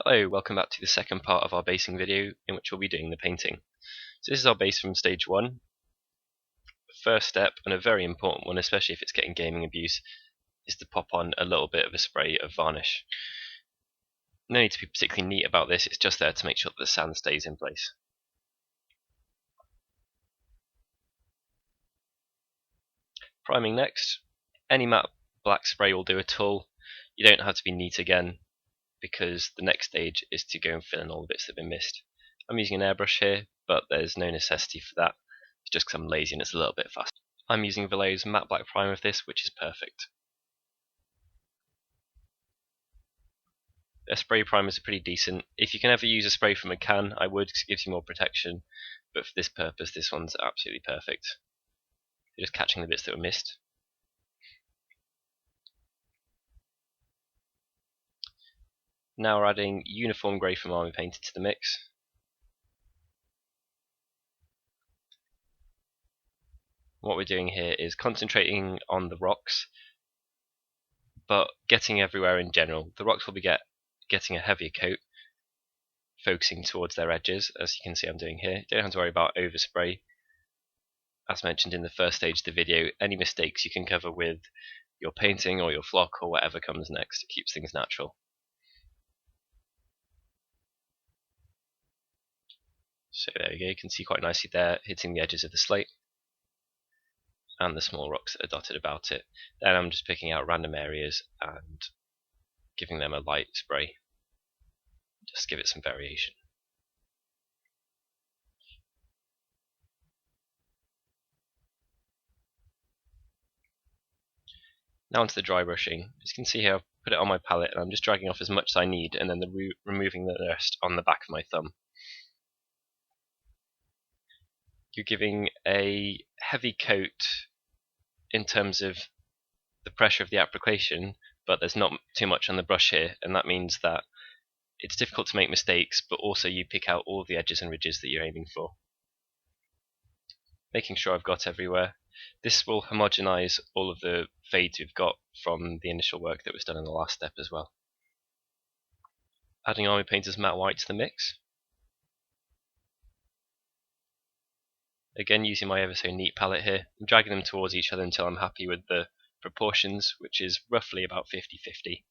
Hello, welcome back to the second part of our basing video in which we'll be doing the painting. So this is our base from stage 1. The first step, and a very important one, especially if it's getting gaming abuse, is to pop on a little bit of a spray of varnish. No need to be particularly neat about this, it's just there to make sure that the sand stays in place. Priming next. Any matte black spray will do at all. You don't have to be neat again, because the next stage is to go and fill in all the bits that have been missed. I'm using an airbrush here, but there's no necessity for that. It's just because I'm lazy and it's a little bit faster. I'm using Vallejo's matte black primer of this, which is perfect. Their spray primers are pretty decent. If you can ever use a spray from a can, I would, because it gives you more protection, but for this purpose, this one's absolutely perfect. Just catching the bits that were missed. Now we're adding uniform grey from Army Painted to the mix. What we're doing here is concentrating on the rocks, but getting everywhere in general. The rocks will be getting a heavier coat, focusing towards their edges, as you can see I'm doing here. Don't have to worry about overspray. As mentioned in the first stage of the video, any mistakes you can cover with your painting or your flock or whatever comes next. It keeps things natural. So there you go, you can see quite nicely there, hitting the edges of the slate and the small rocks that are dotted about it. Then I'm just picking out random areas and giving them a light spray, just give it some variation. Now onto the dry brushing. As you can see here, I've put it on my palette and I'm just dragging off as much as I need and then removing the rest on the back of my thumb. You're giving a heavy coat in terms of the pressure of the application, but there's not too much on the brush here, and that means that it's difficult to make mistakes, but also you pick out all the edges and ridges that you're aiming for. Making sure I've got everywhere. This will homogenize all of the fades we've got from the initial work that was done in the last step as well. Adding Army Painter's matte white to the mix. Again, using my ever so neat palette here, I'm dragging them towards each other until I'm happy with the proportions, which is roughly about 50-50.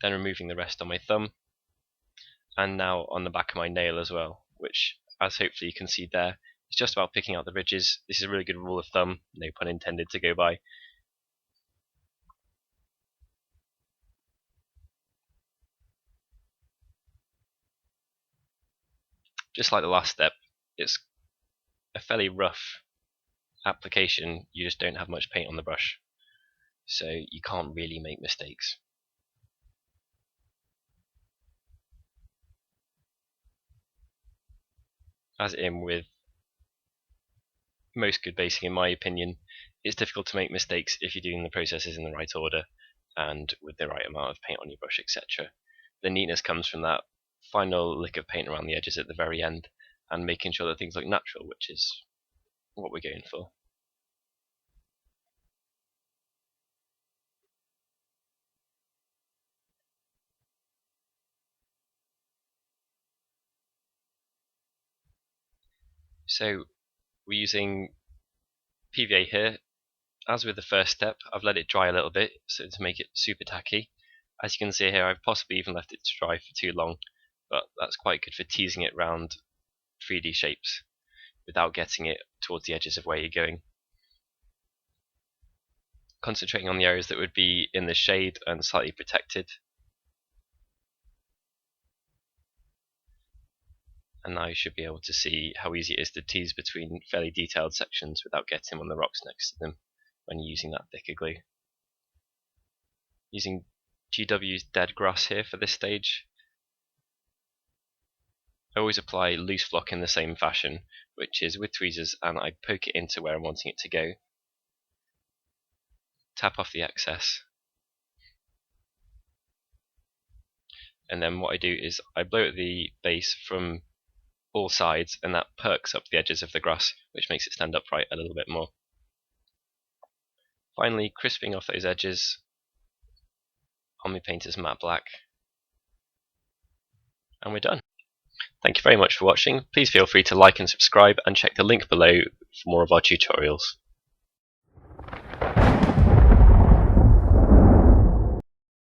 Then removing the rest on my thumb, and now on the back of my nail as well, which, as hopefully you can see there, is just about picking out the ridges. This is a really good rule of thumb, no pun intended, to go by. Just like the last step, it's a fairly rough application, you just don't have much paint on the brush, so you can't really make mistakes. As in with most good basing, in my opinion, it's difficult to make mistakes if you're doing the processes in the right order and with the right amount of paint on your brush, etc. The neatness comes from that final lick of paint around the edges at the very end and making sure that things look natural, which is what we're going for. So we're using PVA here. As with the first step, I've let it dry a little bit so to make it super tacky. As you can see here, I've possibly even left it to dry for too long, but that's quite good for teasing it round 3D shapes without getting it towards the edges of where you're going. Concentrating on the areas that would be in the shade and slightly protected. And now you should be able to see how easy it is to tease between fairly detailed sections without getting on the rocks next to them when you're using that thicker glue. Using GW's Dead Grass here for this stage. I always apply loose flock in the same fashion, which is with tweezers, and I poke it into where I'm wanting it to go. Tap off the excess. And then what I do is I blow at the base from all sides, and that perks up the edges of the grass, which makes it stand upright a little bit more. Finally, crisping off those edges on my painter's matte black. and we're done. Thank you very much for watching. Please feel free to like and subscribe, and check the link below for more of our tutorials.